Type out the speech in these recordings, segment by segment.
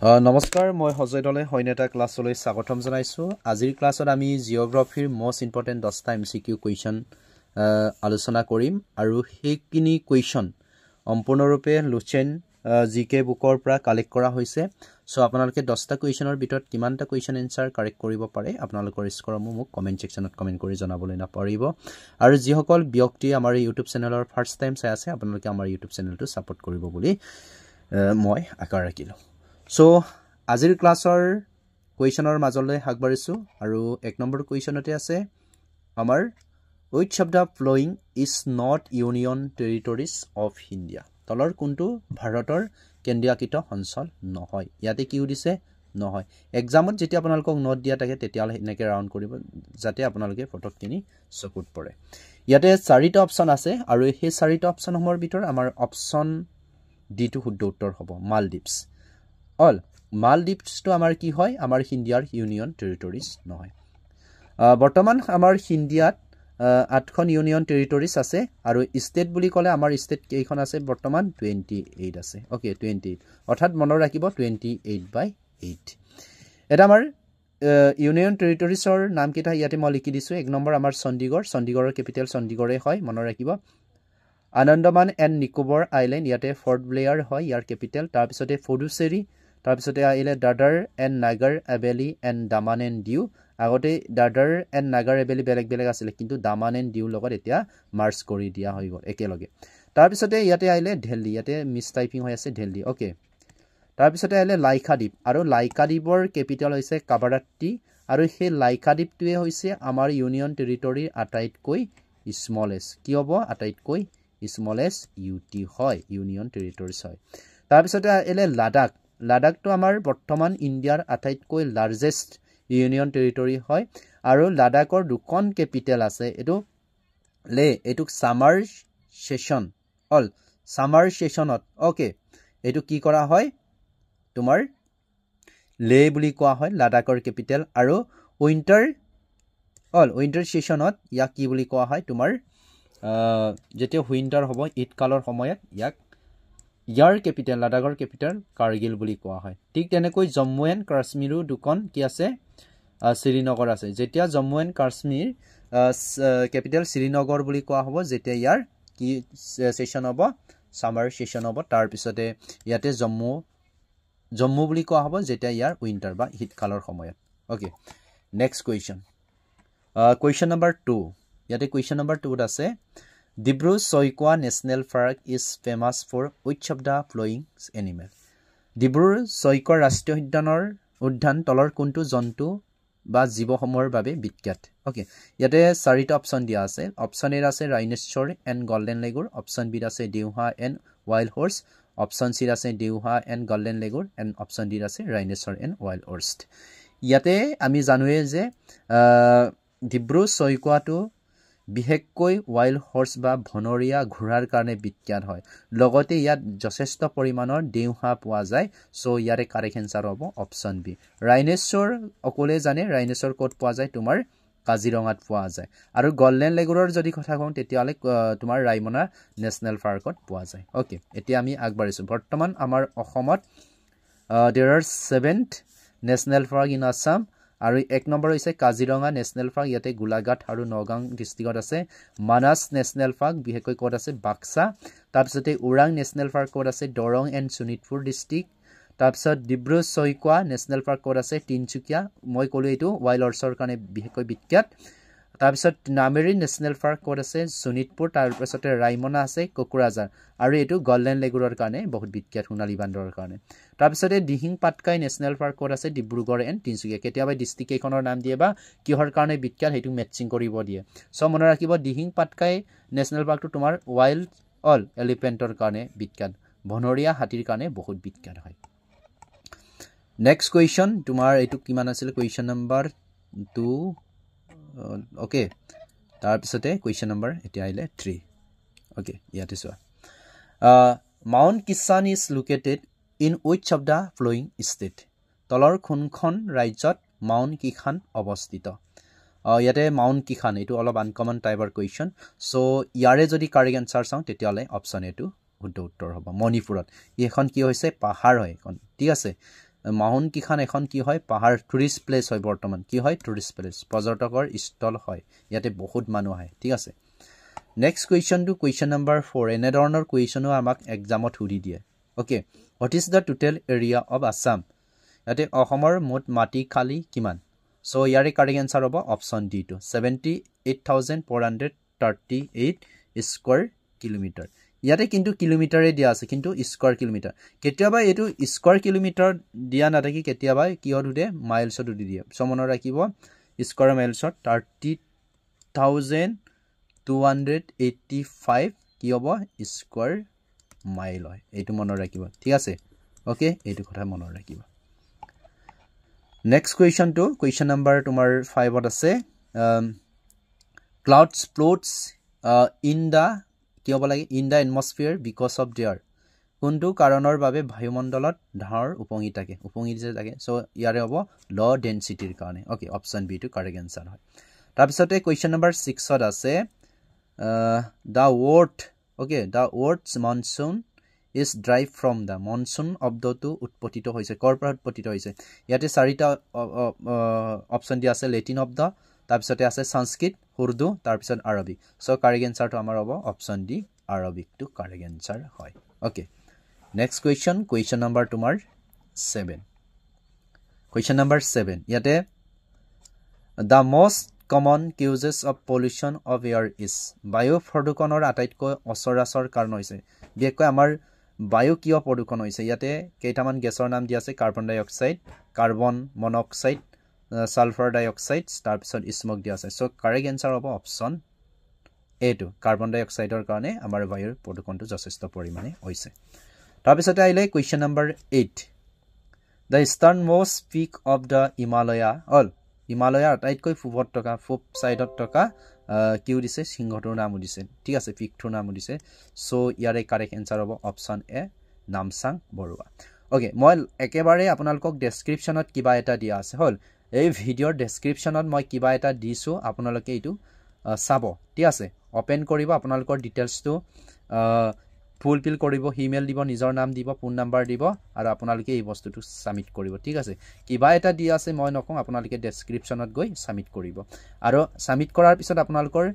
নমস্কাৰ মই হজয় দলে হয়নেটা ক্লাছলৈ স্বাগতম জনাইছো আজিৰ ক্লাছত আমি জিওগ্ৰাফিৰ মোস্ট ইম্পৰ্টেন্ট 10টা এমসিকিউ কোৱেশ্চন আলোচনা কৰিম আৰু সেইখিনি কোৱেশ্চন সম্পূৰ্ণৰূপে লুচেন জিকে বুকৰ পৰা কালেক্ট কৰা হৈছে সো আপোনালোকে 10টা কোৱেশ্চনৰ ভিতৰত কিমানটা কোৱেশ্চন আনসাৰ কাৰেক্ট কৰিব পাৰে আপোনালোকৰ স্কৰমু মোক কমেন্ট সেকশনত কমেন্ট কৰি জনাবলৈ নাপাৰিব আৰু যিসকল ব্যক্তি আমাৰ ইউটিউব চেনেলৰ ফাৰ্স্ট টাইম চাই আছে আপোনালোকে আমাৰ ইউটিউব চেনেলটো সাপোৰ্ট কৰিব বুলি মই আশা ৰাখিলো So, আজিৰ ক্লাছৰ কুৱেশ্যনৰ মাজলৈ আগবাঢ়িছো আৰু এক নম্বৰ কুৱেশ্যনতে আছে আমাৰ which of the following is not union territories of India তলৰ কোনটো ভাৰতৰ কেন্দ্ৰীয়কৃত অঞ্চল নহয় ইয়াতে কি উদিছে নহয় এক্সামত যেতিয়া আপোনালোকক নোট দিয়া থাকে তেতিয়ালে এনেকৈ ৰাউন্ড কৰিব যাতে আপোনালোকে ফটোত কিনি চকুত পৰে ইয়াতে চাৰিটা অপচন আছে আৰু এই চাৰিটা অপচনৰ ভিতৰত আমাৰ অপচন ডি টো শুদ্ধ উত্তৰ হ'ব মালদ্বীপছ All Maldives to amar ki hoy amar Indiar union territories nohoy বৰ্তমান আমাৰ ইণ্ডিয়াত 8খন ইউনিয়ন টেৰিটৰিজ আছে আৰু ষ্টেট বুলি ক'লে আমাৰ ষ্টেট কেইখন আছে বৰ্তমান 28 আছে ওকে 28 অৰ্থাৎ মনত ৰাখিব 28/8 এটা আমাৰ ইউনিয়ন টেৰিটৰিজৰ নাম কিটা ইয়াতে মই লিখি দিছো এক নম্বৰ আমাৰ চণ্ডীগড়ৰ ক্যাপিটেল চণ্ডীগড়ে হয় মনত ৰাখিব আনন্দমান এণ্ড নিকোবৰ আইল্যান্ড ইয়াতে ফৰ্ট ব্লেয়াৰ হয় ইয়াৰ ক্যাপিটেল তাৰ পিছতে ফডুচেৰী তাৰ পিছতে আইলে দাদাৰ and Nagar এবেলি and Daman and ডিউ আগতে দাদাৰ এণ্ড নাগাৰ এবেলি বেলেগ আছিল কিন্তু দামান এণ্ড ডিউ লগত এতিয়া মাৰ্জ কৰি দিয়া হৈ গ'ল একেলগে তাৰ পিছতে ইয়াতে আইলে দিল্লী ইয়াতে মিছ টাইপিং হৈ আছে দিল্লী ওকে তাৰ পিছতে আইলে লাইকাদ্বীপ আৰু লাইকাদ্বীপৰ ক্যাপিটেল হৈছে কাবাৰাত্তি আৰু সেই লাইকাদ্বীপটোৱে হৈছে আমাৰ ইউনিয়ন টেৰিটৰি আটাইতকৈ স্মলেষ্ট কি হ'ব আটাইতকৈ স্মলেষ্ট ইউটি হয় ইউনিয়ন টেৰিটৰিজ হয় তাৰ পিছতে আইলে লাডাখ তো আমাৰ বৰ্তমান ইণ্ডিয়াৰ আটাইতকৈ লাৰ্জেষ্ট ইউনিয়ন টেৰিটৰি হয় আৰু লাডাখৰ দুখন ক্যাপিটেল আছে এটো সামাৰ সেশনত ওকে এটো কি কৰা হয় তোমাৰ লে বুলি কোৱা হয় লাডাখৰ ক্যাপিটেল আৰু উইন্টাৰ সেশনত ইয়াক কি বুলি কোৱা হয় তোমাৰ যেতিয়া উইন্টাৰ হ'ব শীতকালৰ সময়ত ইয়াৰ ক্যাপিটেল লাডাখৰ ক্যাপিটেল কাৰগিল বুলি কোৱা হয় ঠিক তেনেকৈ জম্মু এণ্ড কাশ্মীৰো দুখন কি আছে শ্ৰীনগৰ আছে যেতিয়া জম্মু এণ্ড কাশ্মীৰ ক্যাপিটেল শ্ৰীনগৰ বুলি কোৱা হ'ব যেতিয়া ইয়াৰ কি সেশন হ'ব সামাৰ সেশন হ'ব তাৰ পিছতে ইয়াতে জম্মু বুলি কোৱা হ'ব যেতিয়া ইয়াৰ উইন্টাৰ বা শীতকালৰ সময়ত ওকে নেক্সট কুৱেশ্চন নম্বৰ 2 ইয়াতে কুৱেশ্চন নম্বৰ 2 আছে Dibru-Soikwa National Park is famous for which of the following animal? Dibru-Soikwa ৰাষ্ট্ৰীয় উদ্যান তলৰ কোনটো জন্তু বা জীৱসমূহৰ বাবে বিখ্যাত ওকে ইয়াতে চাৰিটা অপচন দিয়া আছে অপচন এ আছে rhinoceros and golden langur option B আছে দেউহা and wild horse option C আছে দেউহা and golden langur and option D আছে ৰাইনোচৰ এণ্ড ওয়াইল্ড হৰ্স ইয়াতে আমি জানোৱে যে ডিব্ৰু-চৈখোৱাটো বিশেষকৈ ওয়াইল্ড হৰ্স বা বনৰীয়া ঘোঁৰাৰ কাৰণে বিখ্যাত হয় লগতে ইয়াত যথেষ্ট পৰিমাণৰ দেউহা পোৱা যায় সো ইয়াৰে কাৰেক্ট আনসাৰ হ'ব অপচন বি ৰাইনোচৰ অকলে জানে ৰাইনোচৰ ক'ত পোৱা যায় তোমাৰ কাজিৰঙাত পোৱা যায় আৰু গোল্ডেন লেগুৰৰ যদি কথা কওঁ তেতিয়ালে তোমাৰ ৰাইমনা নেশনেল পাৰ্কত পোৱা যায় ওকে এতিয়া আমি আগবাঢ়িছো বৰ্তমান আমাৰ অসমত there are 7th national park in Assam আৰু এক নম্বৰ হৈছে কাজিৰঙা নেশনেল পাৰ্ক ইয়াতে গোলাঘাট আৰু নগাঁও ডিস্ট্ৰিক্টত আছে মানাস নেশনেল পাৰ্ক বিশেষকৈ ক'ত আছে বাক্সা তাৰ পিছতে ওৰাং নেশনেল পাৰ্ক ক'ত আছে দৰং এণ্ড শোণিতপুৰ ডিস্ট্ৰিক্ট তাৰ পিছত ডিব্ৰু-চৈখোৱা নেশনেল পাৰ্ক ক'ত আছে তিনচুকীয়া মই ক'লো এইটো ওয়াইল্ড হৰ্সৰ কাৰণে বিশেষকৈ বিখ্যাত তাৰ পিছত নামেৰি নেশনেল পাৰ্ক ক'ত আছে শোণিতপুৰ তাৰ পিছতে ৰাইমনা আছে কোকৰাঝাৰ আৰু এইটো গোল্ডেন লেগুৰৰ কাৰণে বহুত বিখ্যাত সোণালী বান্দৰৰ কাৰণে তাৰ পিছতে দিহিং পাটকাই নেশনেল পাৰ্ক ক'ত আছে ডিব্ৰুগড় এণ্ড তিনচুকীয়া কেতিয়াবা ডিস্ট্ৰিক্ট কেইখনৰ নাম দিয়ে বা কিহৰ কাৰণে বিখ্যাত হেতু মেটচিং কৰিব দিয়ে সো মনত ৰাখিব দিহিং পাটকাই নেশনেল পাৰ্কটো তোমাৰ ওয়াইল্ড এলিফেন্টৰ কাৰণে বিখ্যাত বনৰীয়া হাতীৰ কাৰণে বহুত বিখ্যাত হয় নেক্সট কুৱেশ্চন তোমাৰ এইটো কিমান আছিল কুৱেশ্চন নম্বৰ 2 ওকে তাৰ পিছতে কুৱেশ্চন নম্বৰ এতিয়া আইলে 3 ওকে ইয়াতে চোৱা mount Kisan is located in which of the following state তলৰ কোনখন ৰাজ্যত মাউণ্ট কিষান অৱস্থিত ইয়াতে মাউণ্ট কিষান এইটো অলপ আনকমন টাইপৰ কুৱেশ্চন সো ইয়াৰে যদি কাৰেক্ট আনসাৰ চাওঁ তেতিয়ালে অপচন এটো শুদ্ধ উত্তৰ হ'ব মণিপুৰত এখন কি হৈছে পাহাৰ হয় এখন ঠিক আছে মাউণ্ট কিখান এখন কি হয় পাহাৰ টুৰিষ্ট প্লেচ হয় বৰ্তমান কি হয় টুৰিষ্ট প্লেচ পৰ্যটকৰ স্থল হয় ইয়াতে বহুত মানুহ আহে ঠিক আছে নেক্সট কুৱেশ্যনটো কুৱেশ্যন নম্বৰ 4 এনে ধৰণৰ কুৱেশ্যনো আমাক এক্সামত সুধি দিয়ে okay what is the total area of Assam ইয়াতে অসমৰ মুঠ মাটি খালি কিমান সো ইয়াৰে কাৰেক্ট আনসাৰ হ'ব অপচন ডি টু 78,438 স্কয়াৰ কিলোমিটাৰ ইয়াতে কিন্তু কিলোমিটাৰে দিয়া আছে কিন্তু স্কয়াৰ কিলোমিটাৰ কেতিয়াবা এটো স্কয়াৰ কিলোমিটাৰ দিয়া নাথাকি কেতিয়াবা কিহত উদে মাইলছত উদি দিয়ে সো মনত ৰাখিব স্কয়াৰ মাইলছত 30,285 কি হ'ব স্কয়াৰ মাইল হয় এইটো মনত ৰাখিব ঠিক আছে ওকে এইটো কথা মনত ৰাখিব নেক্সট কুৱেশ্যন টু কুৱেশ্যন নম্বৰ তোমাৰ 5 ত আছে clouds floats in the কি হ'ব লাগে in the atmosphere because of their কোনটো কাৰণৰ বাবে বায়ুমণ্ডলত ধাৰ উপঙি থাকে সো ইয়াৰে হ'ব লো ডেনসিটিৰ কাৰণে ওকে অপচন বি টু কাৰেক্ট আনসাৰ হয় তাৰ পিছতে কুৱেশ্যন নম্বৰ 6 ত আছে the words monsoon is derived from the monsoon শব্দটো উৎপত্তিত হৈছে কৰ পৰা উৎপত্তিত হৈছে ইয়াতে চাৰিটা অপচন দিয়া আছে লেটিন শব্দ তাৰ পিছতে আছে সংস্কৃত উৰ্দু তাৰ পিছত আৰবিক সো কাৰেক্ট আনসাৰটো আমাৰ হ'ব অপচন ডি আৰবিক টু কাৰেক্ট আনসাৰ হয় ওকে নেক্সট কুৱেশ্যন নম্বৰ তোমাৰ 7 কুৱেশ্যন নম্বৰ 7 ইয়াতে the most common causes of pollution of air is বায়ু প্ৰদূষণৰ আটাইতকৈ অচৰাচৰ কাৰণ হৈছে বিশেষকৈ আমাৰ বায়ু কিয় প্ৰদূষণ হৈছে ইয়াতে কেইটামান গেছৰ নাম দিয়া আছে কাৰ্বন ডাই অক্সাইড কাৰ্বন মনোক্সাইড সালফাৰ ডাই অক্সাইড তাৰ পিছত স্মোক দিয়া আছে সো কাৰেক্ট আনসাৰ হ'ব অপচন এ টু কাৰ্বন ডাই অক্সাইডৰ কাৰণে আমাৰ বায়ুৰ প্ৰদূষণটো যথেষ্ট পৰিমাণে হৈছে তাৰ পিছতে আহিলে question number 8 the easternmost peak of the Himalaya আটাইতকৈ পূবত থকা পূব সাইডত থকা কিউ দিছে সিংহটোৰ নাম দিছে ঠিক আছে পিকটোৰ নাম দিছে সো ইয়াৰে কাৰেক্ট আনসাৰ হ'ব অপচন এ নামচাং বৰুৱা ওকে মই একেবাৰে আপোনালোকক ডেসক্ৰিপচনত কিবা এটা দিয়া আছে হল এই ভিডিওৰ ডেসক্ৰিপচনত মই কিবা এটা দিছো আপোনালোকে এইটো চাব ঠিক আছে ওপেন কৰিব আপোনালোকৰ ডিটেইলছটো ফুলফিল কৰিব ইমেইল দিব নিজৰ নাম দিব ফোন নাম্বাৰ দিব আৰু আপোনালোকে এই বস্তুটো সাবমিট কৰিব ঠিক আছে কিবা এটা দিয়া আছে মই নকওঁ আপোনালোকে ডেসক্ৰিপচনত গৈ সাবমিট কৰিব আৰু সাবমিট কৰাৰ পিছত আপোনালোকৰ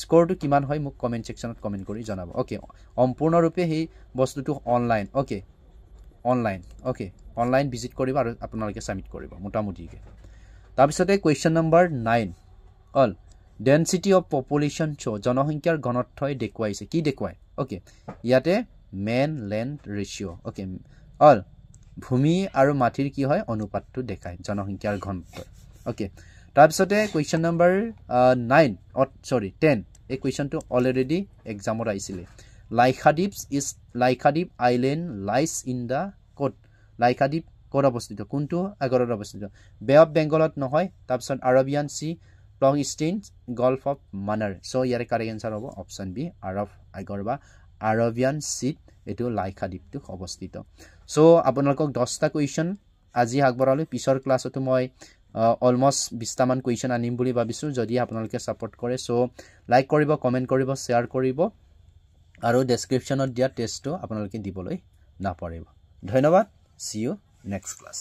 স্কোৰটো কিমান হয় মোক কমেন্ট সেকশনত কমেন্ট কৰি জনাব ওকে সম্পূৰ্ণৰূপে এই বস্তুটো অনলাইন অনলাইন ভিজিট কৰিব আৰু আপোনালোকে সাবমিট কৰিব মোটামুটিকে তাৰ পিছতে question number 9 all density of population show জনসংখ্যাৰ ঘনত্বই দেখুৱাইছে কি দেখুৱায় ওকে ইয়াতে man land ratio okay all ভূমি আৰু মাটিৰ কি হয় অনুপাতটো দেখায় জনসংখ্যাৰ ঘনত্ব ওকে তাৰ পিছতে কুৱেশ্যন নম্বৰ 10 এই কুৱেশ্যনটো অলৰেডি এক্সামত আহিছিলে Lakshadweep island lies in the code Lakshadweep code অৱস্থিত কোনটো আগৰত অৱস্থিত বে অফ বেংগলত নহয় তাৰ পিছত আৰবিয়ান সি লংষ্টেইন গল্ফ অফ মানাৰ সো ইয়াৰে কাৰেক্ট আনসাৰ হ'ব অপচন বি আৰবিয়ান সি এটো লাইখাদ্বীপটো অৱস্থিত সো আপোনালোকক 10টা কুৱেশ্যন আজি আগবঢ়ালো পিছৰ ক্লাছতো মই অলমোস্ট 20টা মান কুৱেশ্যন আনিম বুলি ভাবিছো যদি আপোনালোকে সাপোৰ্ট কৰে সো লাইক কৰিব কমেন্ট কৰিব শেয়াৰ কৰিব আৰু ডেসক্ৰিপচনত দিয়া টেষ্টটো আপোনালোকে দিবলৈ নাপাৰিব ধন্যবাদ see you next class